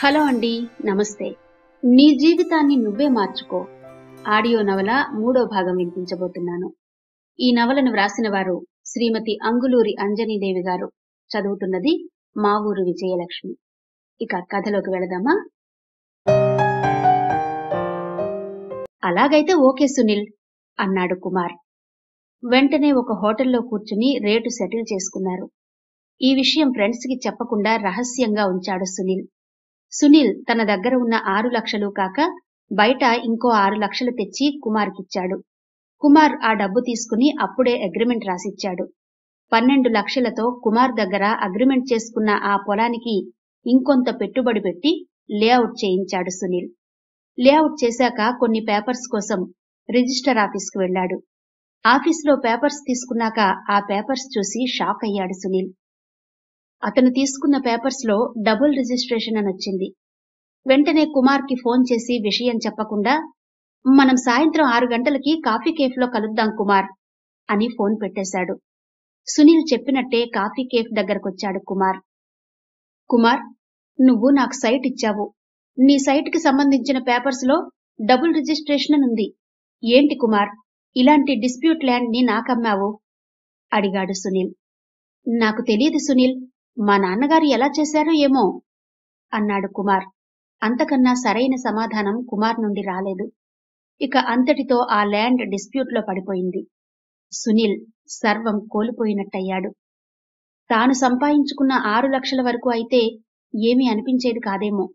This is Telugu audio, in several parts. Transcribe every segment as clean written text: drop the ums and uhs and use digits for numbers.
హలో అండి, నమస్తే. నీ జీవితాన్ని నువ్వే మార్చుకో ఆడియో నవల 3వ భాగం వినిపించబోతున్నాను. ఈ నవలను వ్రాసిన వారు శ్రీమతి అంగులూరి అంజనీదేవి గారు. చదువుతున్నది మా ఊరు విజయలక్ష్మి. ఇక కథలోకి వెళదామా? అలాగైతే ఓకే సునీల్ అన్నాడు కుమార్. వెంటనే ఒక హోటల్లో కూర్చుని రేటు సెటిల్ చేసుకున్నారు. ఈ విషయం ఫ్రెండ్స్ కి చెప్పకుండా రహస్యంగా ఉంచాడు సునీల్. సునీల్ తన దగ్గర ఉన్న 6 లక్షలు కాక బయట ఇంకో 6 లక్షలు తెచ్చి కుమార్కిచ్చాడు. కుమార్ ఆ డబ్బు తీసుకుని అప్పుడే అగ్రిమెంట్ రాసిచ్చాడు. 12 లక్షలతో కుమార్ దగ్గర అగ్రిమెంట్ చేసుకున్న ఆ పొలానికి ఇంకొంత పెట్టుబడి పెట్టి లేఅవుట్ చేయించాడు సునీల్. లేఅవుట్ చేశాక కొన్ని పేపర్స్ కోసం రిజిస్టర్ ఆఫీస్కు వెళ్లాడు. ఆఫీసులో పేపర్స్ తీసుకున్నాక ఆ పేపర్స్ చూసి షాక్ అయ్యాడు సునీల్. అతను తీసుకున్న పేపర్స్ లో డబుల్ రిజిస్ట్రేషన్ అని వచ్చింది. వెంటనే కుమార్ కి ఫోన్ చేసి విషయం చెప్పకుండా, మనం సాయంత్రం 6 గంటలకి కాఫీ కేఫ్ లో కలుద్దాం కుమార్ అని ఫోన్ పెట్టేశాడు. సునీల్ చెప్పినట్టే కాఫీ కేఫ్ దగ్గరకొచ్చాడు కుమార్. కుమార్, నువ్వు నాకు సైట్ ఇచ్చావు. నీ సైట్ కి సంబంధించిన పేపర్స్ లో డబుల్ రిజిస్ట్రేషన్ అని ఉంది. ఏంటి కుమార్, ఇలాంటి డిస్ప్యూట్ ల్యాండ్ ని నాకమ్మావు? అడిగాడు సునీల్. నాకు తెలియదు సునీల్, మా నాన్నగారు ఎలా చేశారో ఏమో అన్నాడు కుమార్. అంతకన్నా సరైన సమాధానం కుమార్ నుండి రాలేదు. ఇక అంతటితో ఆ ల్యాండ్ డిస్ప్యూట్ లో పడిపోయింది. సునీల్ సర్వం కోల్పోయినట్టయ్యాడు. తాను సంపాదించుకున్న 6 లక్షల వరకు అయితే ఏమీ అనిపించేది కాదేమో,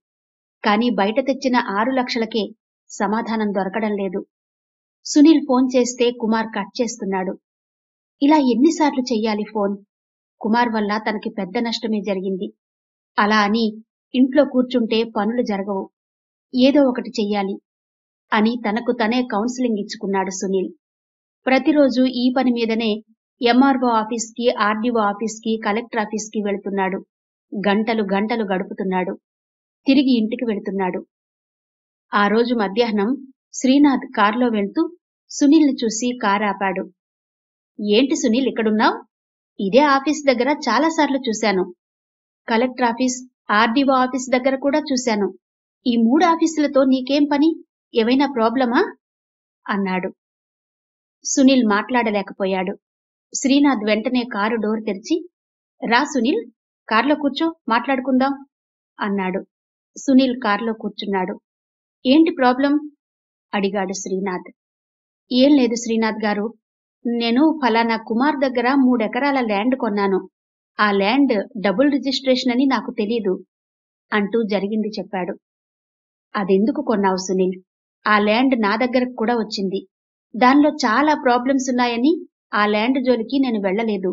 కాని బయట తెచ్చిన 6 లక్షలకే సమాధానం దొరకడం లేదు. సునీల్ ఫోన్ చేస్తే కుమార్ కట్ చేస్తున్నాడు. ఇలా ఎన్నిసార్లు చెయ్యాలి ఫోన్? కుమార్ వల్ల తనకి పెద్ద నష్టమే జరిగింది. అలా అని ఇంట్లో కూర్చుంటే పనులు జరగవు, ఏదో ఒకటి చెయ్యాలి అని తనకు తనే కౌన్సిలింగ్ ఇచ్చుకున్నాడు సునీల్. ప్రతిరోజు ఈ పని మీదనే ఎంఆర్ఓ ఆఫీస్కి, ఆర్డీఓ ఆఫీస్కి, కలెక్టర్ ఆఫీస్కి వెళుతున్నాడు. గంటలు గంటలు గడుపుతున్నాడు. తిరిగి ఇంటికి వెళుతున్నాడు. ఆ రోజు మధ్యాహ్నం శ్రీనాథ్ కారులో వెళ్తూ సునీల్ని చూసి కారు ఆపాడు. ఏంటి సునీల్ ఇక్కడున్నావ్? ఇదే ఆఫీస్ దగ్గర చాలాసార్లు చూశాను. కలెక్టర్ ఆఫీస్, ఆర్డీఓ ఆఫీస్ దగ్గర కూడా చూశాను. ఈ 3 ఆఫీసులతో నీకేం పని? ఏవైనా ప్రాబ్లమా? అన్నాడు. సునీల్ మాట్లాడలేకపోయాడు. శ్రీనాథ్ వెంటనే కారు డోర్ తెరిచి, రా సునీల్, కార్లో కూర్చో, మాట్లాడుకుందాం అన్నాడు. సునీల్ కార్లో కూర్చున్నాడు. ఏంటి ప్రాబ్లం? అడిగాడు శ్రీనాథ్. ఏం లేదు శ్రీనాథ్ గారు, నేను ఫలానా కుమార్ దగ్గర 3 ఎకరాల ల్యాండ్ కొన్నాను. ఆ ల్యాండ్ డబుల్ రిజిస్ట్రేషన్ అని నాకు తెలీదు అంటూ జరిగింది చెప్పాడు. అదెందుకు కొన్నావు సునీల్? ఆ ల్యాండ్ నా దగ్గరకు కూడా వచ్చింది. దానిలో చాలా ప్రాబ్లమ్స్ ఉన్నాయని ఆ ల్యాండ్ జోలికి నేను వెళ్లలేదు.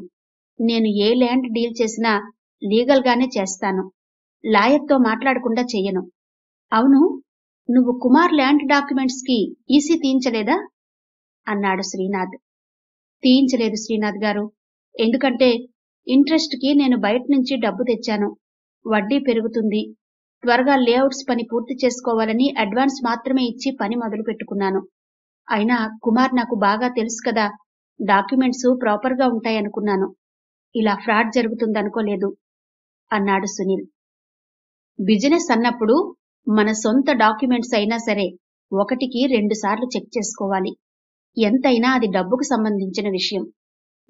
నేను ఏ ల్యాండ్ డీల్ చేసినా లీగల్ గానే చేస్తాను. లాయర్తో మాట్లాడకుండా చెయ్యను. అవును, నువ్వు కుమార్ ల్యాండ్ డాక్యుమెంట్స్ కి ఈసీ తీయించలేదా? అన్నాడు శ్రీనాథ్. తీయించలేదు శ్రీనాథ్ గారు. ఎందుకంటే ఇంట్రెస్ట్ కి నేను బయట నుంచి డబ్బు తెచ్చాను. వడ్డీ పెరుగుతుంది. త్వరగా లేఅవుట్స్ పని పూర్తి చేసుకోవాలని అడ్వాన్స్ మాత్రమే ఇచ్చి పని మొదలు పెట్టుకున్నాను. అయినా కుమార్ నాకు బాగా తెలుసు కదా, డాక్యుమెంట్స్ ప్రాపర్ గా ఉంటాయనుకున్నాను. ఇలా ఫ్రాడ్ జరుగుతుందనుకోలేదు అన్నాడు సునీల్. బిజినెస్ అన్నప్పుడు మన సొంత డాక్యుమెంట్స్ అయినా సరే 1కి 2 సార్లు చెక్ చేసుకోవాలి. ఎంతైనా అది డబ్బుకు సంబంధించిన విషయం.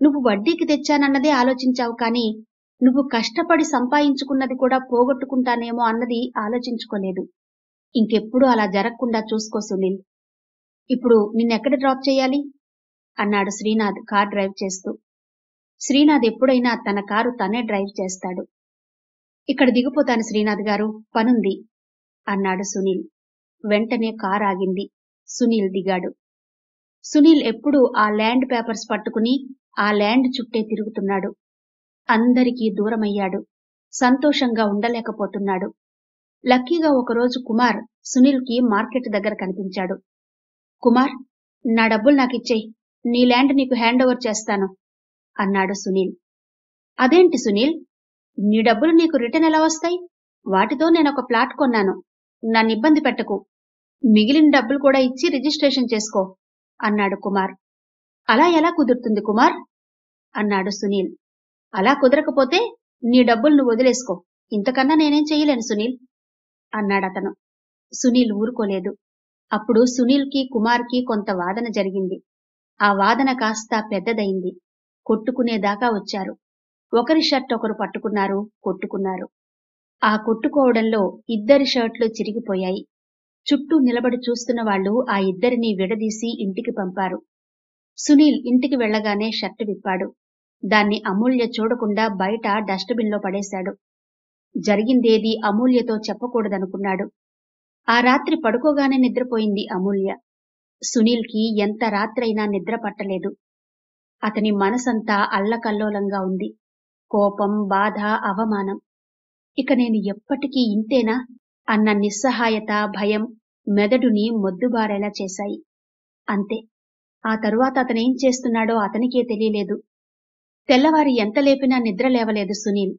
నువ్వు వడ్డీకి తెచ్చానన్నదే ఆలోచించావు, కానీ నువ్వు కష్టపడి సంపాదించుకున్నది కూడా పోగొట్టుకుంటానేమో అన్నది ఆలోచించుకోలేదు. ఇంకెప్పుడు అలా జరగకుండా చూసుకో సునీల్. ఇప్పుడు నిన్నెక్కడ డ్రాప్ చేయాలి? అన్నాడు శ్రీనాథ్ కార్ డ్రైవ్ చేస్తూ. శ్రీనాథ్ ఎప్పుడైనా తన కారు తనే డ్రైవ్ చేస్తాడు. ఇక్కడ దిగిపోతాను శ్రీనాథ్ గారు, పనుంది అన్నాడు సునీల్. వెంటనే కార్ ఆగింది. సునీల్ దిగాడు. సునీల్ ఎప్పుడూ ఆ ల్యాండ్ పేపర్స్ పట్టుకుని ఆ ల్యాండ్ చుట్టే తిరుగుతున్నాడు. అందరికీ దూరమయ్యాడు. సంతోషంగా ఉండలేకపోతున్నాడు. లక్కీగా ఒకరోజు కుమార్ సునీల్ కి మార్కెట్ దగ్గర కనిపించాడు. కుమార్, నా డబ్బులు నాకిచ్చేయ్, నీ ల్యాండ్ నీకు హ్యాండ్ ఓవర్ చేస్తాను అన్నాడు సునీల్. అదేంటి సునీల్, నీ డబ్బులు నీకు రిటర్న్ ఎలా వస్తాయి? వాటితో నేనొక ప్లాట్ కొన్నాను. నన్ను ఇబ్బంది పెట్టకు. మిగిలిన డబ్బులు కూడా ఇచ్చి రిజిస్ట్రేషన్ చేసుకో అన్నాడు కుమార్. అలా ఎలా కుదురుతుంది కుమార్? అన్నాడు సునీల్. అలా కుదరకపోతే నీ డబ్బులు నువ్వు వదిలేసుకో. ఇంతకన్నా నేనేం చెయ్యలేను సునీల్. అన్నాడతను. సునీల్ ఊరుకోలేదు. అప్పుడు సునీల్కి కుమార్కి కొంత వాదన జరిగింది. ఆ వాదన కాస్త పెద్దదయింది. కొట్టుకునేదాకా వచ్చారు. ఒకరి షర్ట్ ఒకరు పట్టుకున్నారు, కొట్టుకున్నారు. ఆ కొట్టుకోవడంలో ఇద్దరి షర్ట్లు చిరిగిపోయాయి. చుట్టూ నిలబడి చూస్తున్న వాళ్ళు ఆ ఇద్దరినీ విడదీసి ఇంటికి పంపారు. సునీల్ ఇంటికి వెళ్లగానే షర్టు విప్పాడు. దాన్ని అమూల్య చూడకుండా బయట డస్ట్బిన్లో పడేశాడు. జరిగిందేదీ అమూల్యతో చెప్పకూడదనుకున్నాడు. ఆ రాత్రి పడుకోగానే నిద్రపోయింది అమూల్య. సునీల్కి ఎంత రాత్రైనా నిద్ర పట్టలేదు. అతని మనసంతా అల్లకల్లోలంగా ఉంది. కోపం, బాధ, అవమానం. ఇక నేను ఎప్పటికీ ఇంతేనా అన్న నిస్సహాయత, భయం మెదడుని మొద్దుబారేలా చేశాయి. అంతే. ఆ తరువాత అతనేం చేస్తున్నాడో అతనికే తెలియలేదు. తెల్లవారి ఎంత లేపినా నిద్ర లేవలేదు సునీల్.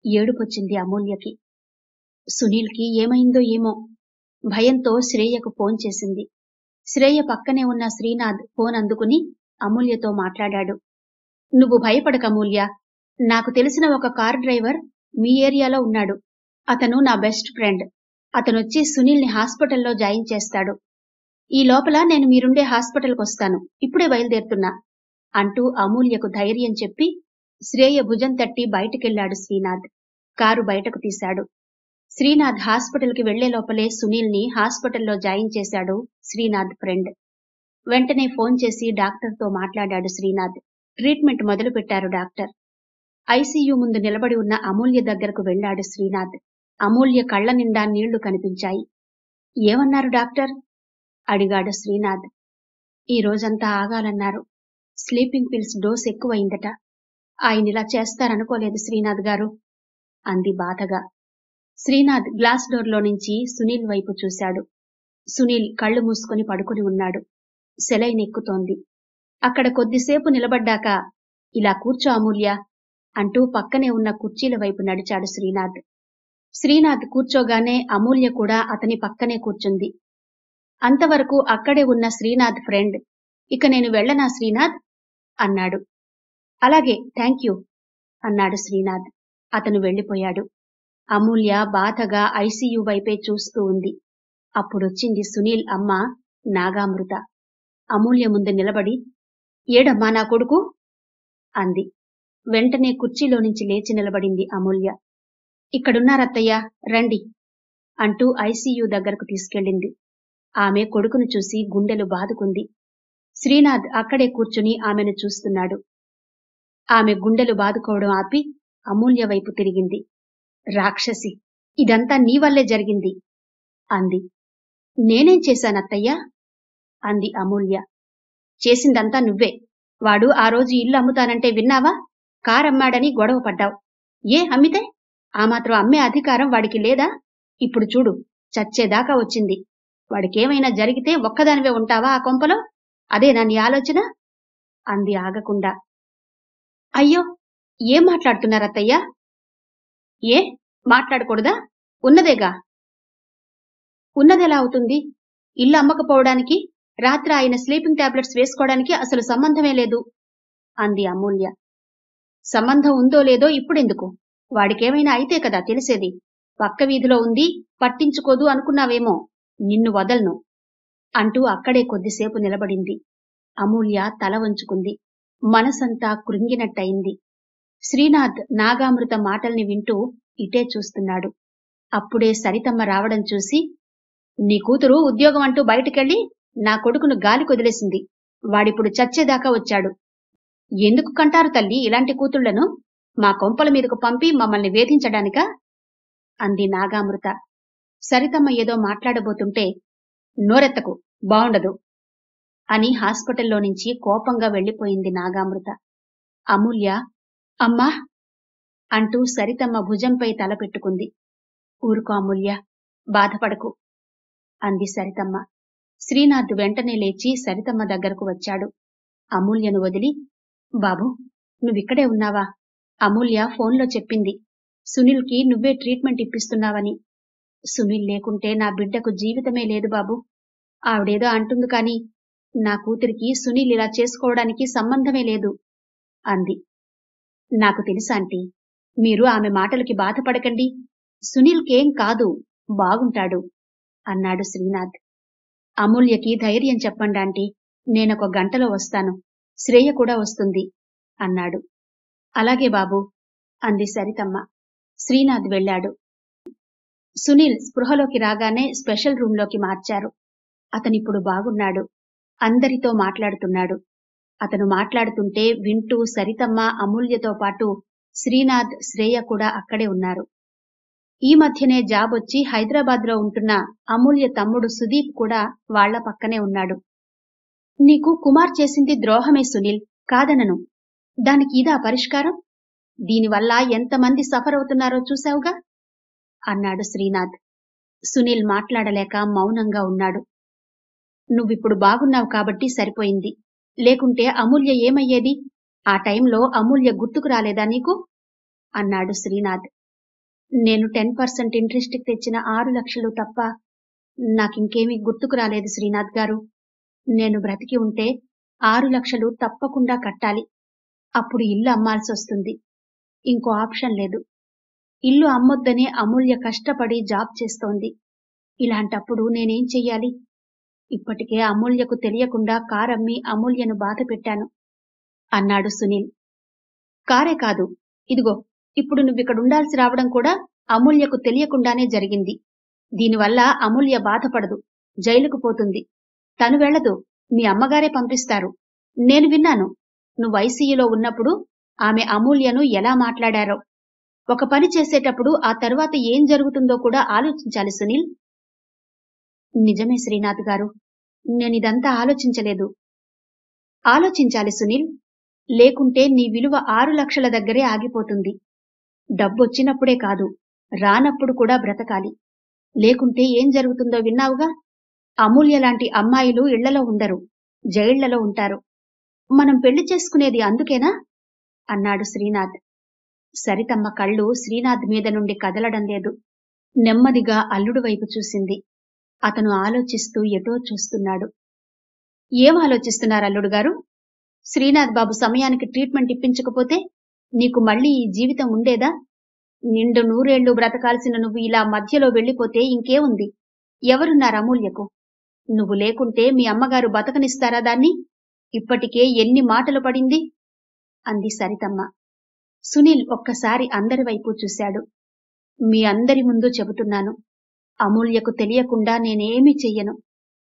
ఏడుపొచ్చింది అమూల్యకి. సునీల్కి ఏమైందో ఏమో. భయంతో శ్రేయకు ఫోన్ చేసింది. శ్రేయ పక్కనే ఉన్న శ్రీనాథ్ ఫోన్ అందుకుని అమూల్యతో మాట్లాడాడు. నువ్వు భయపడకు అమూల్య. నాకు తెలిసిన ఒక కార్ డ్రైవర్ మీ ఏరియాలో ఉన్నాడు. అతను నా బెస్ట్ ఫ్రెండ్. అతనొచ్చి సునీల్ని హాస్పిటల్లో జాయిన్ చేస్తాడు. ఈ లోపల నేను మీరుండే హాస్పిటల్కొస్తాను. ఇప్పుడే బయలుదేరుతున్నా అంటూ అమూల్యకు ధైర్యం చెప్పి శ్రేయ భుజం తట్టి బయటికెళ్లాడు శ్రీనాథ్. కారు బయటకు తీశాడు. శ్రీనాథ్ హాస్పిటల్కి వెళ్లే లోపలే సునీల్ని హాస్పిటల్లో జాయిన్ చేశాడు శ్రీనాథ్ ఫ్రెండ్. వెంటనే ఫోన్ చేసి డాక్టర్తో మాట్లాడాడు శ్రీనాథ్. ట్రీట్మెంట్ మొదలుపెట్టారు డాక్టర్. ఐసీయూ ముందు నిలబడి ఉన్న అమూల్య దగ్గరకు వెళ్లాడు శ్రీనాథ్. అమూల్య కళ్ల నిండా నీళ్లు కనిపించాయి. ఏమన్నారు డాక్టర్? అడిగాడు శ్రీనాథ్. ఈ రోజంతా ఆగాలన్నారు. స్లీపింగ్ పిల్స్ డోస్ ఎక్కువైందట. ఆయనిలా చేస్తారనుకోలేదు శ్రీనాథ్ గారు అంది బాధగా. శ్రీనాథ్ గ్లాస్ డోర్లో నుంచి సునీల్ వైపు చూశాడు. సునీల్ కళ్ళు మూసుకొని పడుకుని ఉన్నాడు. సెలైన్ ఎక్కుతోంది. అక్కడ కొద్దిసేపు నిలబడ్డాక ఇలా కూర్చో అమూల్య అంటూ పక్కనే ఉన్న కుర్చీల వైపు నడిచాడు శ్రీనాథ్. శ్రీనాథ్ కూర్చోగానే అమూల్య కూడా అతని పక్కనే కూర్చుంది. అంతవరకు అక్కడే ఉన్న శ్రీనాథ్ ఫ్రెండ్ ఇక నేను వెళ్ళనా శ్రీనాథ్ అన్నాడు. అలాగే, థ్యాంక్యూ అన్నాడు శ్రీనాథ్. అతను వెళ్లిపోయాడు. అమూల్య బాధగా ఐసీయూ వైపే చూస్తూ ఉంది. అప్పుడొచ్చింది సునీల్ అమ్మ నాగామృత. అమూల్య ముందు నిలబడి, ఏడమ్మా నా కొడుకు అంది. వెంటనే కుర్చీలో నుంచి లేచి నిలబడింది అమూల్య. ఇక్కడున్నారత్తయ్యా, రండి అంటూ ఐసీయూ దగ్గరకు తీసుకెళ్ళింది. ఆమె కొడుకును చూసి గుండెలు బాదుకుంది. శ్రీనాథ్ అక్కడే కూర్చుని ఆమెను చూస్తున్నాడు. ఆమె గుండెలు బాదుకోవడం ఆపి అమూల్య వైపు తిరిగింది. రాక్షసి, ఇదంతా నీ వల్లే జరిగింది అంది. నేనేం చేశానత్తయ్యా అంది అమూల్య. చేసిందంతా నువ్వే. వాడు ఆ రోజు ఇల్లు అమ్ముతానంటే విన్నావా? కారమ్మాడని గొడవ పడ్డావు. ఏ అమ్మితే? ఆ మాత్రం అమ్మే అధికారం వాడికి లేదా? ఇప్పుడు చూడు, చచ్చేదాకా వచ్చింది. వాడికేమైనా జరిగితే ఒక్కదానివే ఉంటావా ఆ కొంపలో? అదేనా నీ ఆలోచన అంది ఆగకుండా. అయ్యో, ఏం మాట్లాడుతున్నారత్తయ్యా? ఏ మాట్లాడకూడదా? ఉన్నదేగా. ఉన్నదెలా అవుతుంది? ఇల్లు అమ్మకపోవడానికి, రాత్రి ఆయన స్లీపింగ్ టాబ్లెట్స్ వేసుకోవడానికి అసలు సంబంధమే లేదు అంది అమూల్య. సంబంధం ఉందో లేదో ఇప్పుడెందుకు? వాడికేమైనా అయితే కదా తెలిసేది. పక్క వీధిలో ఉంది, పట్టించుకోదు అనుకున్నావేమో. నిన్ను వదల్ను అంటూ అక్కడే కొద్దిసేపు నిలబడింది. అమూల్య తల వంచుకుంది. మనసంతా కృంగినట్టయింది. శ్రీనాథ్ నాగామృత మాటల్ని వింటూ ఇటే చూస్తున్నాడు. అప్పుడే సరితమ్మ రావడం చూసి, నీ కూతురు ఉద్యోగం అంటూ బయటికెళ్ళి నా కొడుకును గాలి కొదిలేసింది. వాడిప్పుడు చచ్చేదాకా వచ్చాడు. ఎందుకు కంటారు తల్లి ఇలాంటి కూతుళ్లను? మా కొంపల మీదకు పంపి మమ్మల్ని వేధించడానికా అంది నాగామృత. సరితమ్మ ఏదో మాట్లాడబోతుంటే, నోరెత్తకు, బావుండదు అని హాస్పిటల్లో నుంచి కోపంగా వెళ్లిపోయింది నాగామృత. అమూల్య, అమ్మా అంటూ సరితమ్మ భుజంపై తల పెట్టుకుంది. ఊరుకో అమూల్య, బాధపడకు అంది సరితమ్మ. శ్రీనాథ్ వెంటనే లేచి సరితమ్మ దగ్గరకు వచ్చాడు. అమూల్యను వదిలి, బాబూ, నువ్విక్కడే ఉన్నావా? అమూల్య ఫోన్లో చెప్పింది. సునీల్కి నువ్వే ట్రీట్మెంట్ ఇప్పిస్తున్నావని. సునీల్ లేకుంటే నా బిడ్డకు జీవితమే లేదు బాబూ. ఆవిడేదో అంటుంది కాని నా కూతురికి సునీల్ ఇలా చేసుకోవడానికి సంబంధమే లేదు అంది. నాకు తెలుసాంటీ, మీరు ఆమె మాటలకి బాధపడకండి. సునీల్కేం కాదు. బాగుంటాడు అన్నాడు శ్రీనాథ్. అమూల్యకి ధైర్యం చెప్పండి ఆంటీ, నేనొక గంటలో వస్తాను, శ్రేయ కూడా వస్తుంది అన్నాడు. అలాగే బాబూ అంది సరితమ్మ. శ్రీనాథ్ వెళ్ళాడు. సునీల్ స్పృహలోకి రాగానే స్పెషల్ రూంలోకి మార్చారు. అతనిప్పుడు బాగున్నాడు. అందరితో మాట్లాడుతున్నాడు. అతను మాట్లాడుతుంటే వింటూ సరితమ్మ, అమూల్యతో పాటు శ్రీనాథ్, శ్రేయ కూడా అక్కడే ఉన్నారు. ఈ మధ్యనే జాబొచ్చి హైదరాబాద్లో ఉంటున్న అమూల్య తమ్ముడు సుదీప్ కూడా వాళ్ల పక్కనే ఉన్నాడు. నీకు కుమార్ చేసింది ద్రోహమే సునీల్, కాదనను. దానికి ఇదా పరిష్కారం? దీనివల్ల ఎంతమంది సఫర్ అవుతున్నారో చూశావుగా అన్నాడు శ్రీనాథ్. సునీల్ మాట్లాడలేక మౌనంగా ఉన్నాడు. నువ్విప్పుడు బాగున్నావు కాబట్టి సరిపోయింది, లేకుంటే అమూల్య ఏమయ్యేది? ఆ టైంలో అమూల్య గుర్తుకు రాలేదా నీకు అన్నాడు శ్రీనాథ్. నేను 10% ఇంట్రెస్ట్కి తెచ్చిన 6 లక్షలు తప్ప నాకింకేమీ గుర్తుకు రాలేదు శ్రీనాథ్ గారు. నేను బ్రతికి ఉంటే 6 లక్షలు తప్పకుండా కట్టాలి. అప్పుడు ఇల్లు అమ్మాల్సొస్తుంది. ఇంకో ఆప్షన్ లేదు. ఇల్లు అమ్మొద్దనే అమూల్య కష్టపడి జాబ్ చేస్తోంది. ఇలాంటప్పుడు నేనేం చెయ్యాలి? ఇప్పటికే అమూల్యకు తెలియకుండా కారమ్మి అమూల్యను బాధ పెట్టాను అన్నాడు సునీల్. కారే కాదు, ఇదిగో ఇప్పుడు నువ్విక్కడుండాల్సి రావడం కూడా అమూల్యకు తెలియకుండానే జరిగింది. దీనివల్ల అమూల్య బాధపడదు, జైలుకు పోతుంది. తను వెళ్లదు, మీ అమ్మగారే పంపిస్తారు. నేను విన్నాను, నువ్వు ఐసీయూలో ఉన్నప్పుడు ఆమె అమూల్యను ఎలా మాట్లాడారో. ఒక పని చేసేటప్పుడు ఆ తరువాత ఏం జరుగుతుందో కూడా ఆలోచించాలి సునీల్. నిజమే శ్రీనాథ్ గారు, నేనిదంతా ఆలోచించలేదు. ఆలోచించాలి సునీల్, లేకుంటే నీ విలువ 6 లక్షల దగ్గరే ఆగిపోతుంది. డబ్బొచ్చినప్పుడే కాదు, రానప్పుడు కూడా బ్రతకాలి. లేకుంటే ఏం జరుగుతుందో విన్నావుగా. అమూల్య లాంటి అమ్మాయిలు ఇళ్లలో ఉండరు, జైళ్లలో ఉంటారు. మనం పెళ్లి చేసుకునేది అందుకేనా అన్నాడు శ్రీనాథ్. సరితమ్మ కళ్ళు శ్రీనాథ్ మీద నుండి కదలడం లేదు. నెమ్మదిగా అల్లుడు వైపు చూసింది. అతను ఆలోచిస్తూ ఎటో చూస్తున్నాడు. ఏం ఆలోచిస్తున్నారు అల్లుడు గారు? శ్రీనాథ్ బాబు సమయానికి ట్రీట్మెంట్ ఇప్పించకపోతే నీకు మళ్ళీ ఈ జీవితం ఉండేదా? నిండు 100 ఏళ్లు బ్రతకాల్సిన నువ్వు ఇలా మధ్యలో వెళ్లిపోతే ఇంకేముంది? ఎవరున్నారు అమూల్యకు? నువ్వు లేకుంటే మీ అమ్మగారు బతకనిస్తారా దాన్ని? ఇప్పటికే ఎన్ని మాటలు పడింది అంది సరితమ్మ. సునీల్ ఒక్కసారి అందరి వైపు చూశాడు. మీ అందరి ముందు చెబుతున్నాను, అమూల్యకు తెలియకుండా నేనేమీ చెయ్యను.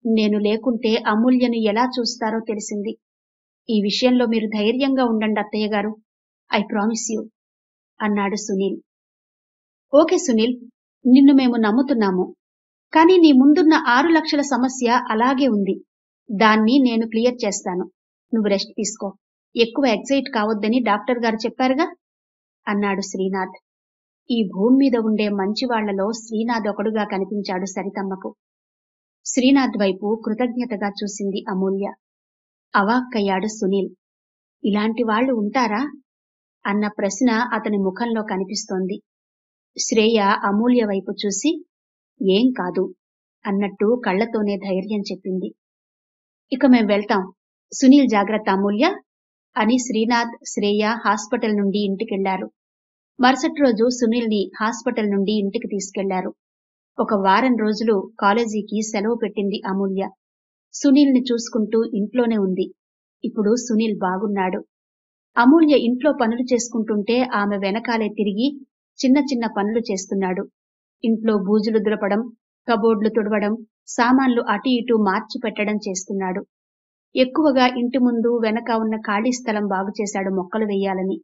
నేను లేకుంటే అమూల్యను ఎలా చూస్తారో తెలిసింది. ఈ విషయంలో మీరు ధైర్యంగా ఉండండి అత్తయ్య గారు, ఐ ప్రామిస్ యూ అన్నాడు సునీల్. ఓకే సునీల్, నిన్ను మేము నమ్ముతున్నాము. కానీ నీ ముందున్న 6 లక్షల సమస్య అలాగే ఉంది. దాన్ని నేను క్లియర్ చేస్తాను. నువ్వు రెస్ట్ తీసుకో. ఎక్కువ ఎక్సైట్ కావద్దని డాక్టర్ గారు చెప్పారుగా అన్నాడు శ్రీనాథ్. ఈ భూమి మీద ఉండే మంచివాళ్లలో శ్రీనాథ్ ఒకడుగా కనిపించాడు సరితమ్మకు. శ్రీనాథ్ వైపు కృతజ్ఞతగా చూసింది అమూల్య. అవాక్కయ్యాడు సునీల్. ఇలాంటి వాళ్లు ఉంటారా అన్న ప్రశ్న అతని ముఖంలో కనిపిస్తోంది. శ్రేయ అమూల్య వైపు చూసి ఏం కాదు అన్నట్టు కళ్లతోనే ధైర్యం చెప్పింది. ఇక మేం వెళ్తాం, సునీల్ జాగ్రత్త అమూల్య అని శ్రీనాథ్, శ్రేయ హాస్పిటల్ నుండి ఇంటికెళ్లారు. మరుసటి రోజు సునీల్ని హాస్పిటల్ నుండి ఇంటికి తీసుకెళ్లారు. ఒక వారం రోజులు కాలేజీకి సెలవు పెట్టింది అమూల్య. సునీల్ని చూసుకుంటూ ఇంట్లోనే ఉంది. ఇప్పుడు సునీల్ బాగున్నాడు. అమూల్య ఇంట్లో పనులు చేసుకుంటుంటే ఆమె వెనకాలే తిరిగి చిన్న చిన్న పనులు చేస్తున్నాడు. ఇంట్లో బూజులు దులపడం, కబోర్డ్లు తుడవడం, సామాన్లు అటు ఇటు మార్చి పెట్టడం చేస్తున్నాడు. ఎక్కువగా ఇంటి ముందు వెనక ఉన్న ఖాళీ స్థలం బాగుచేశాడు మొక్కలు వెయ్యాలని.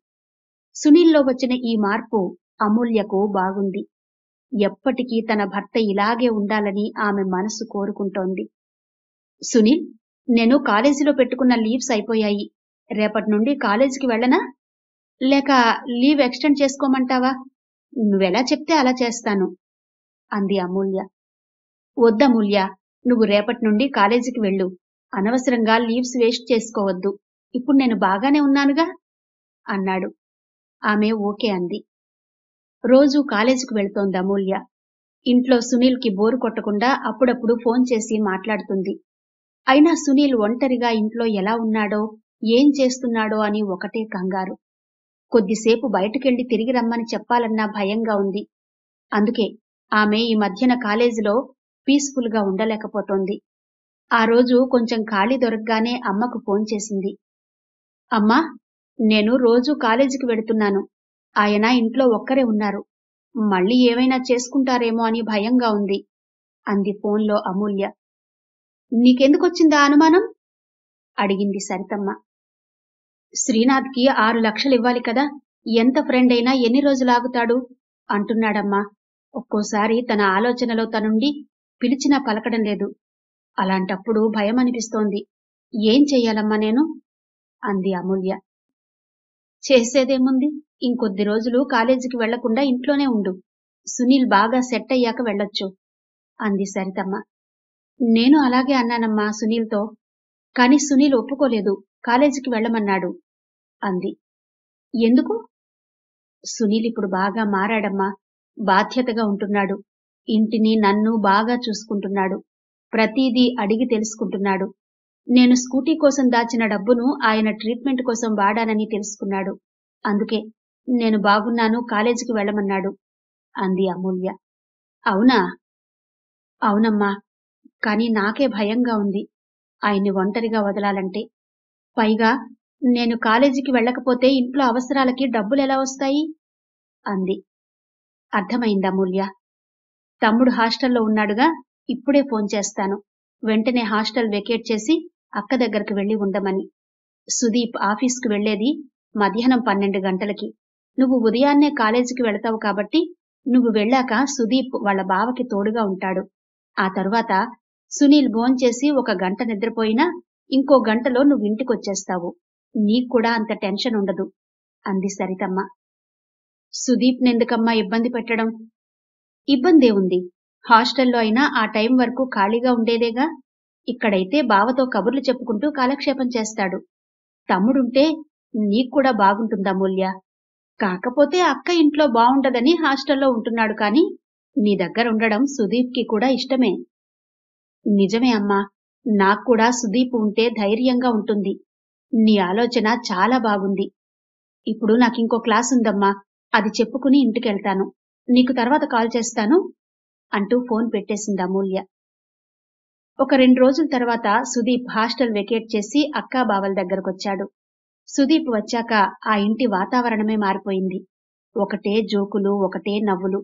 సునీల్లో వచ్చిన ఈ మార్పు అమూల్యకు బాగుంది. ఎప్పటికీ తన భర్త ఇలాగే ఉండాలని ఆమె మనసు కోరుకుంటోంది. సునీల్, నేను కాలేజీలో పెట్టుకున్న లీవ్స్ అయిపోయాయి. రేపటి నుండి కాలేజీకి వెళ్ళనా? లేక లీవ్ ఎక్స్టెండ్ చేసుకోమంటావా? నువ్వెలా చెప్తే అలా చేస్తాను అంది అమూల్య. వద్దమూల్య, నువ్వు రేపటి నుండి కాలేజీకి వెళ్ళు. అనవసరంగా లీవ్స్ వేస్ట్ చేసుకోవద్దు. ఇప్పుడు నేను బాగానే ఉన్నానుగా అన్నాడు. ఆమె ఓకే అంది. రోజూ కాలేజీకి వెళ్తోంది అమూల్య. ఇంట్లో సునీల్కి బోరు కొట్టకుండా అప్పుడప్పుడు ఫోన్ చేసి మాట్లాడుతుంది. అయినా సునీల్ ఒంటరిగా ఇంట్లో ఎలా ఉన్నాడో, ఏం చేస్తున్నాడో అని ఒకటే కంగారు. కొద్దిసేపు బయటకెళ్లి తిరిగి రమ్మని చెప్పాలన్నా భయంగా ఉంది. అందుకే ఆమె ఈ మధ్యన కాలేజీలో పీస్ఫుల్ గా ఉండలేకపోతోంది. ఆ రోజు కొంచెం ఖాళీ దొరకగానే అమ్మకు ఫోన్ చేసింది. అమ్మా, నేను రోజూ కాలేజీకి వెడుతున్నాను. ఆయన ఇంట్లో ఒక్కరే ఉన్నారు. మళ్ళీ ఏమైనా చేసుకుంటారేమో అని భయంగా ఉంది అంది ఫోన్లో అమూల్య. నీకెందుకొచ్చిందా అనుమానం? అడిగింది సరితమ్మ. శ్రీనాథ్కి 6 లక్షలు ఇవ్వాలి కదా, ఎంత ఫ్రెండ్ అయినా ఎన్ని రోజులాగుతాడు అంటున్నాడమ్మా. ఒక్కోసారి తన ఆలోచనలో తనుండి పిలిచినా పలకడం లేదు. అలాంటప్పుడు భయం అనిపిస్తోంది. ఏం చెయ్యాలమ్మా నేను? అంది అమూల్య. చేసేదేముంది, ఇంకొద్ది రోజులు కాలేజీకి వెళ్లకుండా ఇంట్లోనే ఉండు. సునీల్ బాగా సెట్ అయ్యాక వెళ్ళొచ్చు అంది సరితమ్మ. నేను అలాగే అన్నానమ్మా సునీల్తో. కాని సునీల్ ఒప్పుకోలేదు, కాలేజీకి వెళ్ళమన్నాడు అంది. ఎందుకు? సునీల్ ఇప్పుడు బాగా మారాడమ్మా. బాధ్యతగా ఉంటున్నాడు. ఇంటిని నన్ను బాగా చూసుకుంటున్నాడు. ప్రతిదీ అడిగి తెలుసుకుంటున్నాడు. నేను స్కూటీ కోసం దాచిన డబ్బును ఆయన ట్రీట్మెంట్ కోసం వాడానని తెలుసుకున్నాడు. అందుకే నేను బాగున్నాను, కాలేజీకి వెళ్ళమన్నాడు అంది అమూల్య. అవునా? అవునమ్మా. కాని నాకే భయంగా ఉంది ఆయన్ని ఒంటరిగా వదలాలంటే. పైగా నేను కాలేజీకి వెళ్ళకపోతే ఇంట్లో అవసరాలకి డబ్బులెలా వస్తాయి అంది. అర్థమైంది అమూల్య. తమ్ముడు హాస్టల్లో ఉన్నాడుగా, ఇప్పుడే ఫోన్ చేస్తాను. వెంటనే హాస్టల్ వెకేట్ చేసి అక్క దగ్గరకు వెళ్లి ఉండమని. సుదీప్ ఆఫీస్కు వెళ్లేది మధ్యాహ్నం 12 గంటలకి. నువ్వు ఉదయాన్నే కాలేజీకి వెళతావు కాబట్టి నువ్వు వెళ్ళాక సుదీప్ వాళ్ళ బావకి తోడుగా ఉంటాడు. ఆ తరువాత సునీల్ భోంచేసి 1 గంట నిద్రపోయినా ఇంకో గంటలో నువ్వింటికొచ్చేస్తావు. నీక్కూడా అంత టెన్షన్ ఉండదు అంది సరితమ్మ. సుదీప్ నెందుకమ్మా ఇబ్బంది పెట్టడం? ఇబ్బందేముంది, హాస్టల్లో అయినా ఆ టైం వరకు ఖాళీగా ఉండేదేగా. ఇక్కడైతే బావతో కబుర్లు చెప్పుకుంటూ కాలక్షేపం చేస్తాడు. తమ్ముడుంటే నీక్కూడా బాగుంటుందమూల్య. కాకపోతే అక్క ఇంట్లో బావుండదని హాస్టల్లో ఉంటున్నాడు కాని నీ దగ్గర ఉండడం సుదీప్కి కూడా ఇష్టమే. నిజమే అమ్మా, నాక్కూడా సుదీప్ ఉంటే ధైర్యంగా ఉంటుంది. నీ ఆలోచన చాలా బాగుంది. ఇప్పుడు నాకింకో క్లాసుందమ్మా, అది చెప్పుకుని ఇంటికెళ్తాను. నీకు తర్వాత కాల్ చేస్తాను అంటూ ఫోన్ పెట్టేసింది అమూల్య. ఒక 2 రోజుల తర్వాత సుదీప్ హాస్టల్ వెకేట్ చేసి అక్కా బావల దగ్గరకొచ్చాడు. సుదీప్ వచ్చాక ఆ ఇంటి వాతావరణమే మారిపోయింది. ఒకటే జోకులు, ఒకటే నవ్వులు.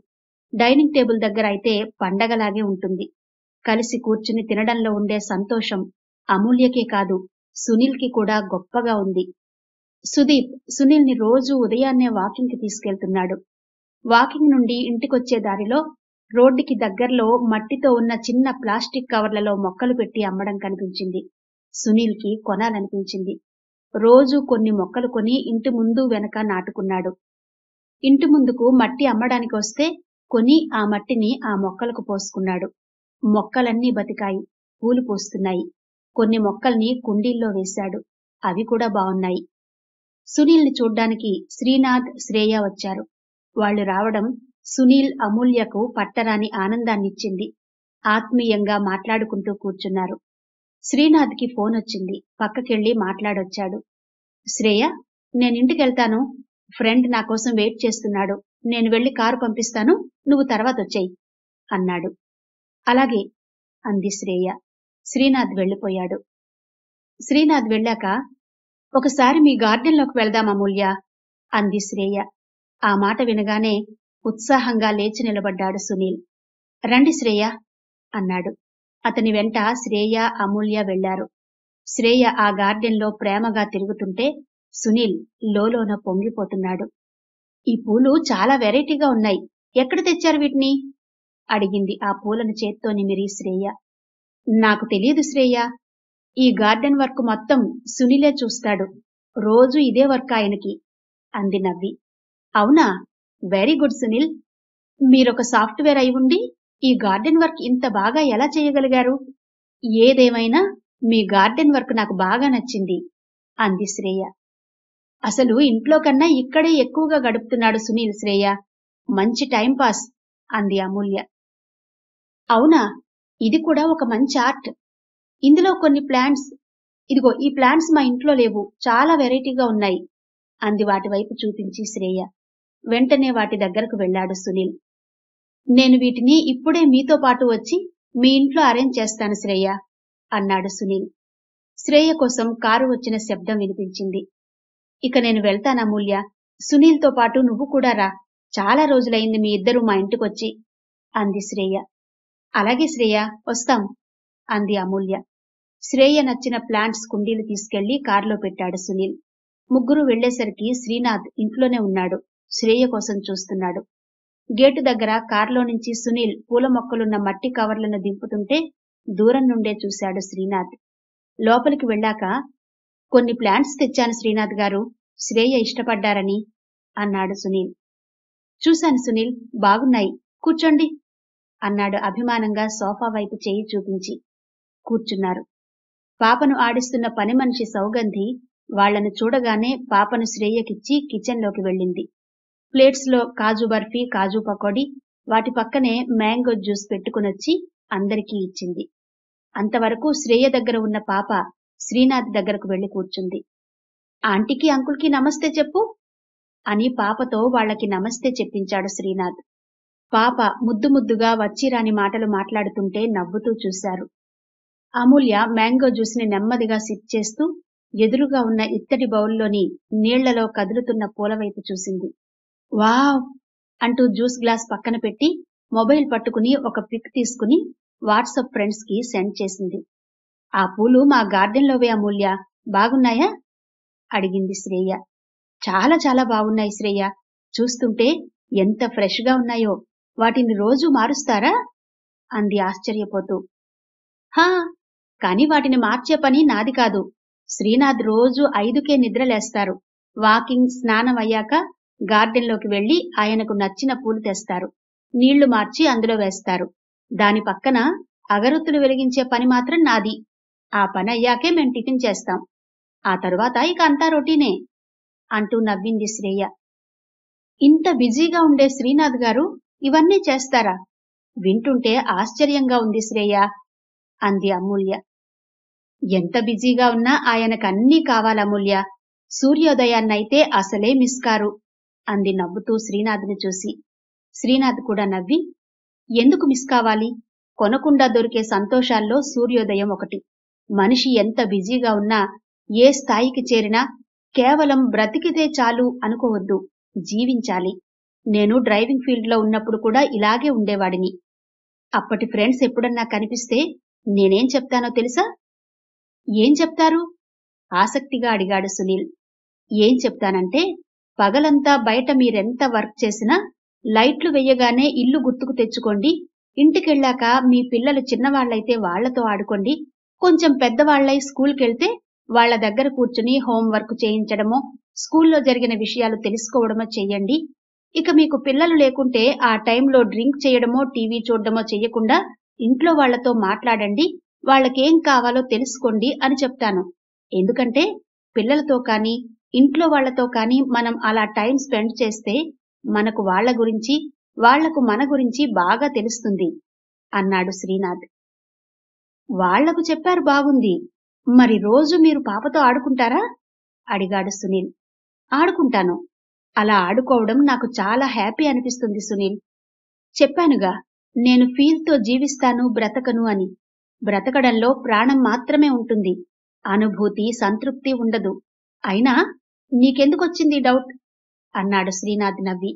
డైనింగ్ టేబుల్ దగ్గర అయితే పండగలాగే ఉంటుంది. కలిసి కూర్చుని తినడంలో ఉండే సంతోషం అమూల్యకే కాదు, సునీల్కి కూడా గొప్పగా ఉంది. సుదీప్ సునీల్ని రోజూ ఉదయాన్నే వాకింగ్కి తీసుకెళ్తున్నాడు. వాకింగ్ నుండి ఇంటికొచ్చే దారిలో రోడ్డుకి దగ్గర్లో మట్టితో ఉన్న చిన్న ప్లాస్టిక్ కవర్లలో మొక్కలు పెట్టి అమ్మడం కనిపించింది. సునీల్కి కొనాలనిపించింది. రోజూ కొన్ని మొక్కలు కొని ఇంటి ముందు వెనక నాటుకున్నాడు. ఇంటి ముందుకు మట్టి అమ్మడానికి వస్తే కొని ఆ మట్టిని ఆ మొక్కలకు పోసుకున్నాడు. మొక్కలన్నీ బతికాయి, పూలు పూస్తున్నాయి. కొన్ని మొక్కల్ని కుండీల్లో వేశాడు. అవి కూడా బావున్నాయి. సునీల్ని చూడ్డానికి శ్రీనాథ్, శ్రేయ వచ్చారు. వాళ్లు రావడం సునీల్, అమూల్యకు పట్టరాని ఆనందాన్నిచ్చింది. ఆత్మీయంగా మాట్లాడుకుంటూ కూర్చున్నారు. శ్రీనాథ్కి ఫోనొచ్చింది. పక్కకెళ్లి మాట్లాడొచ్చాడు. శ్రేయ, నేనింటికెళ్తాను. ఫ్రెండ్ నా కోసం వెయిట్ చేస్తున్నాడు. నేను వెళ్లి కారు పంపిస్తాను, నువ్వు తర్వాతొచ్చేయ్ అన్నాడు. అలాగే అంది శ్రేయ. శ్రీనాథ్ వెళ్లిపోయాడు. శ్రీనాథ్ వెళ్ళాక ఒకసారి మీ గార్డెన్లోకి వెళ్దాం అమూల్య అంది శ్రేయ. ఆ మాట వినగానే ఉత్సాహంగా లేచి నిలబడ్డాడు సునీల్. రండి శ్రేయ అన్నాడు. అతని వెంట శ్రేయ, అమూల్య వెళ్లారు. శ్రేయ ఆ గార్డెన్లో ప్రేమగా తిరుగుతుంటే సునీల్ లోలోన పొంగిపోతున్నాడు. ఈ పూలు చాలా వెరైటీగా ఉన్నాయి. ఎక్కడ తెచ్చారు వీటిని అడిగింది ఆ పూలను చేత్తో నిమిరి శ్రేయ. నాకు తెలియదు శ్రేయ. ఈ గార్డెన్ వర్క్ మొత్తం సునీలే చూస్తాడు. రోజూ ఇదే వర్క్ ఆయనకి అంది నవ్వి. అవునా, వెరీ గుడ్ సునీల్. మీరొక సాఫ్ట్వేర్ అయి ఉండి ఈ గార్డెన్ వర్క్ ఇంత బాగా ఎలా చేయగలిగారు? ఏదేమైనా మీ గార్డెన్ వర్క్ నాకు బాగా నచ్చింది అంది శ్రేయ. అసలు ఇంట్లో కన్నా ఇక్కడే ఎక్కువగా గడుపుతున్నాడు సునీల్ శ్రేయ. మంచి టైంపాస్ అంది అమూల్య. అవునా, ఇది కూడా ఒక మంచి ఆర్ట్. ఇందులో కొన్ని ప్లాంట్స్, ఇదిగో ఈ ప్లాంట్స్ మా ఇంట్లో లేవు, చాలా వెరైటీగా ఉన్నాయి అంది వాటి వైపు చూపించి శ్రేయ. వెంటనే వాటి దగ్గరకు వెళ్లాడు సునీల్. నేను వీటిని ఇప్పుడే మీతో పాటు వచ్చి మీ ఇంట్లో అరేంజ్ చేస్తాను శ్రేయ అన్నాడు సునీల్. శ్రేయ కోసం కారు వచ్చిన శబ్దం వినిపించింది. ఇక నేను వెళ్తాను అమూల్య. సునీల్తో పాటు నువ్వు కూడా రా. చాలా రోజులైంది మీ ఇద్దరూ మా ఇంటికొచ్చి అంది శ్రేయ. అలాగే శ్రేయ, వస్తాం అంది అమూల్య. శ్రేయ నచ్చిన ప్లాంట్స్ కుండీలు తీసుకెళ్లి కారులో పెట్టాడు సునీల్. ముగ్గురు వెళ్లేసరికి శ్రీనాథ్ ఇంట్లోనే ఉన్నాడు. శ్రేయ కోసం చూస్తున్నాడు. గేటు దగ్గర కారులో నుంచి సునీల్ పూల మొక్కలున్న మట్టి కవర్లను దింపుతుంటే దూరం నుండే చూశాడు శ్రీనాథ్. లోపలికి వెళ్ళాక, కొన్ని ప్లాంట్స్ తెచ్చాను శ్రీనాథ్ గారు, శ్రేయ ఇష్టపడ్డారని అన్నాడు సునీల్. చూశాను సునీల్, బాగున్నాయి, కూర్చోండి అన్నాడు అభిమానంగా సోఫా వైపు చేయి చూపించి. కూర్చున్నారు. పాపను ఆడిస్తున్న పని మనిషి సౌగంధి వాళ్లను చూడగానే పాపను శ్రేయకిచ్చి కిచెన్లోకి వెళ్ళింది. ప్లేట్స్ లో కాజు బర్ఫీ, కాజు పకోడీ, వాటి పక్కనే మ్యాంగో జ్యూస్ పెట్టుకునొచ్చి అందరికీ ఇచ్చింది. అంతవరకు శ్రేయ దగ్గర ఉన్న పాప శ్రీనాథ్ దగ్గరకు వెళ్లి కూర్చుంది. ఆంటీకి అంకుల్కి నమస్తే చెప్పు అని పాపతో వాళ్లకి నమస్తే చెప్పించాడు శ్రీనాథ్. పాప ముద్దు ముద్దుగా వచ్చిరాని మాటలు మాట్లాడుతుంటే నవ్వుతూ చూశారు. అమూల్య మ్యాంగో జ్యూస్ ని నెమ్మదిగా సిప్ చేస్తూ ఎదురుగా ఉన్న ఇత్తడి బౌల్లోని నీళ్లలో కదులుతున్న పూలవైపు చూసింది. వావ్ అంటూ జ్యూస్ గ్లాస్ పక్కన పెట్టి మొబైల్ పట్టుకుని ఒక పిక్ తీసుకుని వాట్సాప్ ఫ్రెండ్స్ కి సెండ్ చేసింది. ఆ పూలు మా గార్డెన్లోవే అమూల్య, బాగున్నాయా అడిగింది శ్రేయ. చాలా చాలా బాగున్నాయి శ్రేయ, చూస్తుంటే ఎంత ఫ్రెష్ గా ఉన్నాయో, వాటిని రోజూ మారుస్తారా అంది ఆశ్చర్యపోతూ. హా, కాని వాటిని మార్చే పని నాది కాదు. శ్రీనాథ్ రోజు 5కే నిద్రలేస్తారు. వాకింగ్, స్నానం అయ్యాక గార్డెన్లోకి వెళ్లి ఆయనకు నచ్చిన పూలు తెస్తారు. నీళ్లు మార్చి అందులో వేస్తారు. దాని పక్కన అగరొత్తులు వెలిగించే పని మాత్రం నాది. ఆ పని అయ్యాకే మేం టిఫిన్ చేస్తాం. ఆ తరువాత ఇక అంతా రొటీనే అంటూ నవ్వింది శ్రేయ. ఇంత బిజీగా ఉండే శ్రీనాథ్ గారు ఇవన్నీ చేస్తారా? వింటుంటే ఆశ్చర్యంగా ఉంది శ్రేయ అంది అమూల్య. ఎంత బిజీగా ఉన్నా ఆయనకన్నీ కావాలమూల్య. సూర్యోదయాన్నైతే అసలే మిస్ కారు అంది నవ్వుతూ శ్రీనాథ్ని చూసి. శ్రీనాథ్ కూడా నవ్వి, ఎందుకు మిస్ కావాలి? కొనకుండా దొరికే సంతోషాల్లో సూర్యోదయం ఒకటి. మనిషి ఎంత బిజీగా ఉన్నా, ఏ స్థాయికి చేరినా కేవలం బ్రతికితే చాలు అనుకోవద్దు, జీవించాలి. నేను డ్రైవింగ్ ఫీల్డ్ లో ఉన్నప్పుడు కూడా ఇలాగే ఉండేవాడిని. అప్పటి ఫ్రెండ్స్ ఎప్పుడన్నా కనిపిస్తే నేనేం చెప్తానో తెలుసా? ఏం చెప్తారు? ఆసక్తిగా అడిగాడు సునీల్. ఏం చెప్తానంటే, పగలంతా బయట మీరెంత వర్క్ చేసినా లైట్లు వెయ్యగానే ఇల్లు గుర్తుకు తెచ్చుకోండి. ఇంటికెళ్ళాక మీ పిల్లలు చిన్నవాళ్లైతే వాళ్లతో ఆడుకోండి. కొంచెం పెద్దవాళ్లై స్కూల్కెళ్తే వాళ్ల దగ్గర కూర్చుని హోంవర్క్ చేయించడమో, స్కూల్లో జరిగిన విషయాలు తెలుసుకోవడమో చెయ్యండి. ఇక మీకు పిల్లలు లేకుంటే ఆ టైంలో డ్రింక్ చేయడమో, టీవీ చూడడమో చెయ్యకుండా ఇంట్లో వాళ్లతో మాట్లాడండి. వాళ్లకేం కావాలో తెలుసుకోండి అని చెప్తాను. ఎందుకంటే పిల్లలతో కానీ ఇంట్లో వాళ్లతో కానీ మనం అలా టైం స్పెండ్ చేస్తే మనకు వాళ్ల గురించి, వాళ్లకు మన గురించి బాగా తెలుస్తుంది అన్నాడు శ్రీనాథ్. వాళ్లకు చెప్పారు, బాగుంది. మరి రోజు మీరు పాపతో ఆడుకుంటారా అడిగాడు సునీల్. ఆడుకుంటాను. అలా ఆడుకోవడం నాకు చాలా హ్యాపీ అనిపిస్తుంది సునీల్. చెప్పానుగా, నేను ఫీల్తో జీవిస్తాను, బ్రతకను అని. బ్రతకడంలో ప్రాణం మాత్రమే ఉంటుంది, అనుభూతి, సంతృప్తి ఉండదు. అయినా నీకెందుకొచ్చింది డౌట్ అన్నాడు శ్రీనాథ్ నవ్వి.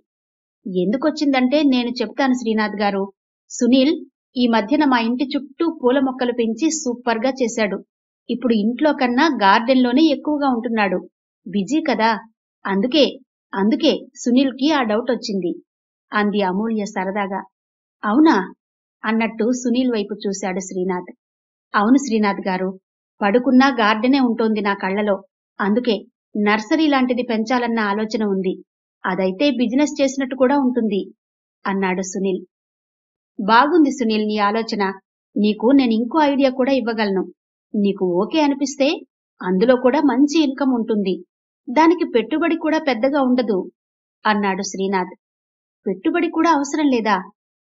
ఎందుకొచ్చిందంటే నేను చెప్తాను శ్రీనాథ్ గారు. సునీల్ ఈ మధ్యన మా ఇంటి చుట్టూ పూల మొక్కలు పెంచి సూపర్గా చేశాడు. ఇప్పుడు ఇంట్లో కన్నా గార్డెన్లోనే ఎక్కువగా ఉంటున్నాడు. బిజీ కదా, అందుకే సునీల్కి ఆ డౌట్ వచ్చింది అంది అమూల్య సరదాగా. అవునా అన్నట్టు సునీల్ వైపు చూశాడు శ్రీనాథ్. అవును శ్రీనాథ్ గారు, పడుకున్నా గార్డెనే ఉంటోంది నా కళ్లలో. అందుకే నర్సరీ లాంటిది పెంచాలన్న ఆలోచన ఉంది. అదైతే బిజినెస్ చేసినట్టు కూడా ఉంటుంది అన్నాడు సునీల్. బాగుంది సునీల్ నీ ఆలోచన. నీకు నేను ఇంకో ఐడియా కూడా ఇవ్వగలను. నీకు ఓకే అనిపిస్తే అందులో కూడా మంచి ఇన్కమ్ ఉంటుంది. దానికి పెట్టుబడి కూడా పెద్దగా ఉండదు అన్నాడు శ్రీనాథ్. పెట్టుబడి కూడా అవసరం లేదా?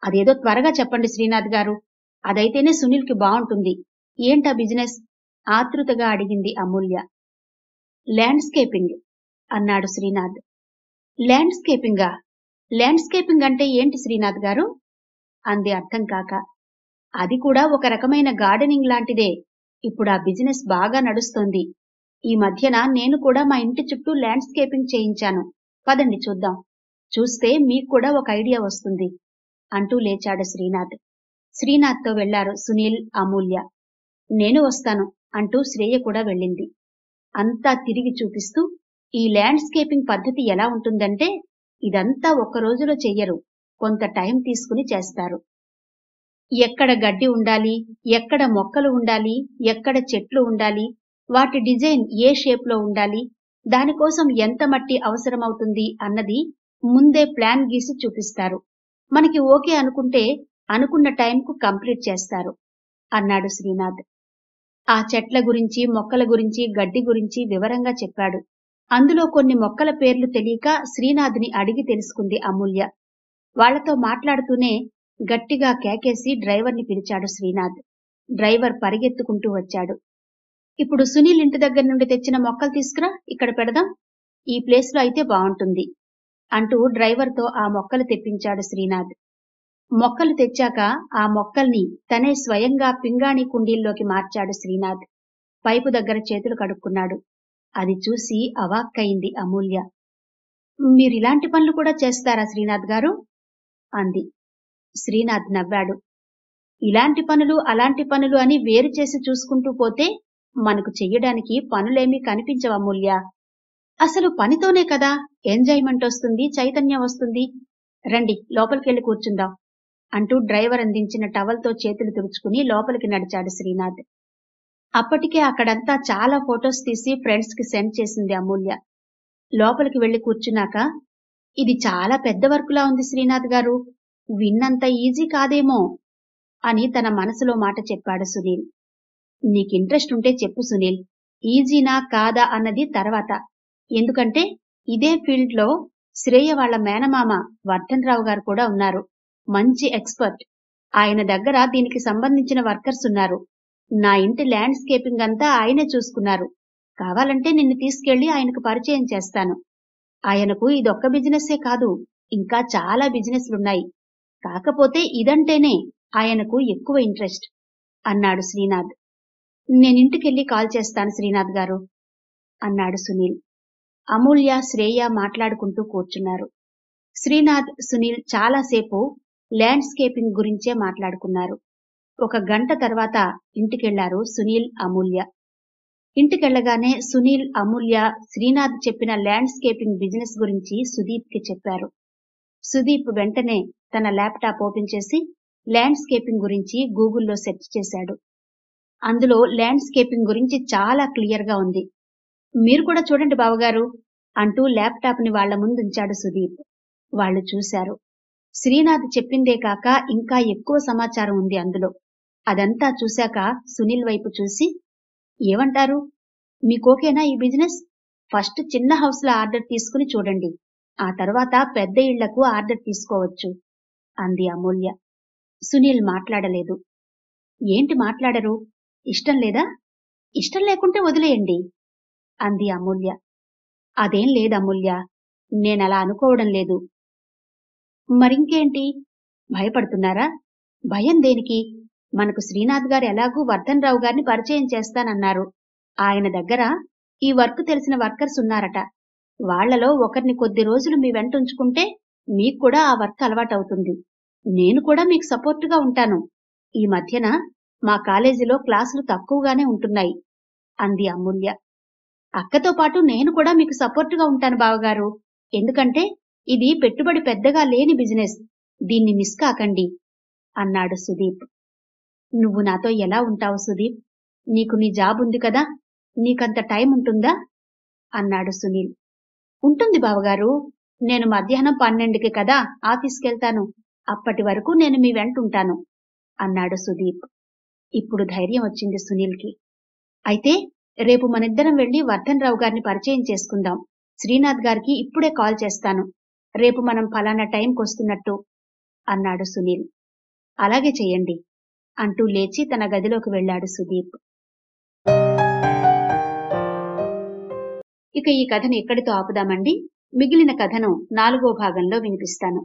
అదేదో త్వరగా చెప్పండి శ్రీనాథ్ గారు. అదైతేనే సునీల్కి బాగుంటుంది. ఏంటా బిజినెస్ ఆతృతగా అడిగింది అమూల్య. ల్యాండ్స్కేపింగ్ అన్నాడు శ్రీనాథ్. ల్యాండ్స్కేపింగా? ల్యాండ్స్కేపింగ్ అంటే ఏంటి శ్రీనాథ్ గారు అంది అర్థం కాక. అది కూడా ఒక రకమైన గార్డెనింగ్ లాంటిదే. ఇప్పుడు ఆ బిజినెస్ బాగా నడుస్తోంది. ఈ మధ్యన నేను కూడా మా ఇంటి చుట్టూ ల్యాండ్స్కేపింగ్ చేయించాను. పదండి చూద్దాం. చూస్తే మీకు కూడా ఒక ఐడియా వస్తుంది అంటూ లేచాడు శ్రీనాథ్. శ్రీనాథ్తో వెళ్లారు సునీల్, అమూల్య. నేను వస్తాను అంటూ శ్రేయ కూడా వెళ్ళింది. అంతా తిరిగి చూపిస్తూ, ఈ ల్యాండ్స్కేపింగ్ పద్ధతి ఎలా ఉంటుందంటే, ఇదంతా ఒక్క రోజులో చెయ్యరు. కొంత టైం తీసుకుని చేస్తారు. ఎక్కడ గడ్డి ఉండాలి, ఎక్కడ మొక్కలు ఉండాలి, ఎక్కడ చెట్లు ఉండాలి, వాటి డిజైన్ ఏ షేప్లో ఉండాలి, దానికోసం ఎంత మట్టి అవసరమవుతుంది అన్నది ముందే ప్లాన్ గీసి చూపిస్తారు. మనకి ఓకే అనుకుంటే అనుకున్న టైంకు కంప్లీట్ చేస్తారు అన్నాడు శ్రీనాథ్. ఆ చెట్ల గురించి, మొక్కల గురించి, గడ్డి గురించి వివరంగా చెప్పాడు. అందులో కొన్ని మొక్కల పేర్లు తెలియక శ్రీనాథ్ని అడిగి తెలుసుకుంది అమూల్య. వాళ్లతో మాట్లాడుతూనే గట్టిగా కేకేసి డ్రైవర్ని పిలిచాడు శ్రీనాథ్. డ్రైవర్ పరిగెత్తుకుంటూ వచ్చాడు. ఇప్పుడు సునీల్ ఇంటి దగ్గర నుండి తెచ్చిన మొక్కలు తీసుకురా, ఇక్కడ పెడదాం. ఈ ప్లేస్లో అయితే బావుంటుంది అంటూ డ్రైవర్తో ఆ మొక్కలు తెప్పించాడు శ్రీనాథ్. మొక్కలు తెచ్చాక ఆ మొక్కల్ని తనే స్వయంగా పింగాణి కుండీల్లోకి మార్చాడు శ్రీనాథ్. పైపు దగ్గర చేతులు కడుక్కున్నాడు. అది చూసి అవాక్కయింది అమూల్య. మీరిలాంటి పనులు కూడా చేస్తారా శ్రీనాథ్ గారు? అంది. శ్రీనాథ్ నవ్వాడు. ఇలాంటి పనులు, అలాంటి పనులు అని వేరు చేసి చూసుకుంటూ పోతే మనకు చెయ్యడానికి పనులేమీ కనిపించవమూల్య. అసలు పనితోనే కదా ఎంజాయ్మెంట్ వస్తుంది, చైతన్యం వస్తుంది. రండి, లోపలికెళ్ళి కూర్చుందాం అంటూ డ్రైవర్ అందించిన టవల్తో చేతులు తుడుచుకుని లోపలికి నడిచాడు శ్రీనాథ్. అప్పటికే అక్కడంతా చాలా ఫొటోస్ తీసి ఫ్రెండ్స్ కి సెండ్ చేసింది అమూల్య. లోపలికి వెళ్లి కూర్చున్నాక, ఇది చాలా పెద్ద వర్కులా ఉంది శ్రీనాథ్ గారు, విన్నంత ఈజీ కాదేమో అని తన మనసులో మాట చెప్పాడు సునీల్. నీకు ఇంట్రెస్ట్ ఉంటే చెప్పు సునీల్, ఈజీనా కాదా అన్నది తర్వాత. ఎందుకంటే ఇదే ఫీల్డ్ లో శ్రేయ వాళ్ల మేనమామ వర్ధన్ రావు గారు కూడా ఉన్నారు. మంచి ఎక్స్పర్ట్. ఆయన దగ్గర దీనికి సంబంధించిన వర్కర్స్ ఉన్నారు. నా ఇంటి ల్యాండ్స్కేపింగ్ అంతా ఆయనే చూసుకున్నారు. కావాలంటే నిన్ను తీసుకెళ్లి ఆయనకు పరిచయం చేస్తాను. ఆయనకు ఇదొక్క బిజినెస్సే కాదు, ఇంకా చాలా బిజినెస్లున్నాయి. కాకపోతే ఇదంటేనే ఆయనకు ఎక్కువ ఇంట్రెస్ట్ అన్నాడు శ్రీనాథ్. నేనింటికెళ్ళి కాల్ చేస్తాను శ్రీనాథ్ గారు అన్నాడు సునీల్. అమూల్య, శ్రేయ మాట్లాడుకుంటూ కూర్చున్నారు. శ్రీనాథ్, సునీల్ చాలాసేపు ల్యాండ్స్కేపింగ్ గురించే మాట్లాడుకున్నారు. ఒక గంట తర్వాత ఇంటికెళ్లారు సునీల్, అమూల్య. ఇంటికెళ్లగానే సునీల్, అమూల్య శ్రీనాథ్ చెప్పిన ల్యాండ్స్కేపింగ్ బిజినెస్ గురించి సుదీప్ కి చెప్పారు. సుదీప్ వెంటనే తన ల్యాప్టాప్ ఓపెన్ చేసి ల్యాండ్స్కేపింగ్ గురించి గూగుల్లో సెర్చ్ చేశాడు. అందులో ల్యాండ్స్కేపింగ్ గురించి చాలా క్లియర్ గా ఉంది. మీరు కూడా చూడండి బావగారు అంటూ ల్యాప్టాప్ ని వాళ్ల ముందుంచాడు సుదీప్. వాళ్లు చూశారు. శ్రీనాథ్ చెప్పిందే కాక ఇంకా ఎక్కువ సమాచారం ఉంది అందులో. అదంతా చూశాక సునీల్ వైపు చూసి, ఏమంటారు, మీకోకేనా ఈ బిజినెస్? ఫస్ట్ చిన్న హౌస్ లో ఆర్డర్ తీసుకుని చూడండి, ఆ తర్వాత పెద్ద ఇళ్లకు ఆర్డర్ తీసుకోవచ్చు అంది అమూల్య. సునీల్ మాట్లాడలేదు. ఏంటి మాట్లాడరు? ఇష్టం లేదా? ఇష్టం లేకుంటే వదిలేయండి అంది అమూల్య. అదేం లేదు అమూల్య, నేనలా అనుకోవడం లేదు. మరింకేంటి, భయపడుతున్నారా? భయం దేనికి? మనకు శ్రీనాథ్ గారు ఎలాగూ వర్ధన్ రావు గారిని పరిచయం చేస్తానన్నారు. ఆయన దగ్గర ఈ వర్క్ తెలిసిన వర్కర్స్ ఉన్నారట. వాళ్లలో ఒకరిని కొద్ది రోజులు మీ వెంట ఉంచుకుంటే మీకు కూడా ఆ వర్క్ అలవాటవుతుంది. నేను కూడా మీకు సపోర్టుగా ఉంటాను. ఈ మధ్యన మా కాలేజీలో క్లాసులు తక్కువగానే ఉంటున్నాయి అంది అమూల్య. అక్కతో పాటు నేను కూడా మీకు సపోర్టుగా ఉంటాను బావగారు. ఎందుకంటే ఇది పెట్టుబడి పెద్దగా లేని బిజినెస్. దీన్ని మిస్ కాకండి అన్నాడు సుదీప్. నువ్వు నాతో ఎలా ఉంటావు సుదీప్? నీకు నీ జాబ్ ఉంది కదా, నీకంత టైం ఉంటుందా అన్నాడు సునీల్. ఉంటుంది బావగారు, నేను మధ్యాహ్నం 12కి కదా ఆఫీస్కెళ్తాను. అప్పటి వరకు నేను మీ వెంటుంటాను అన్నాడు సుదీప్. ఇప్పుడు ధైర్యం వచ్చింది సునీల్కి. అయితే రేపు మనిద్దరం వెళ్లి వర్ధన్ రావు గారిని పరిచయం చేసుకుందాం. శ్రీనాథ్ గారికి ఇప్పుడే కాల్ చేస్తాను, రేపు మనం ఫలానా టైంకొస్తున్నట్టు అన్నాడు సునీల్. అలాగే చెయ్యండి అంటూ లేచి తన గదిలోకి వెళ్లాడు సుదీప్. ఇక ఈ కథను ఇక్కడితో ఆపుదామండి. మిగిలిన కథను 4వ భాగంలో వినిపిస్తాను.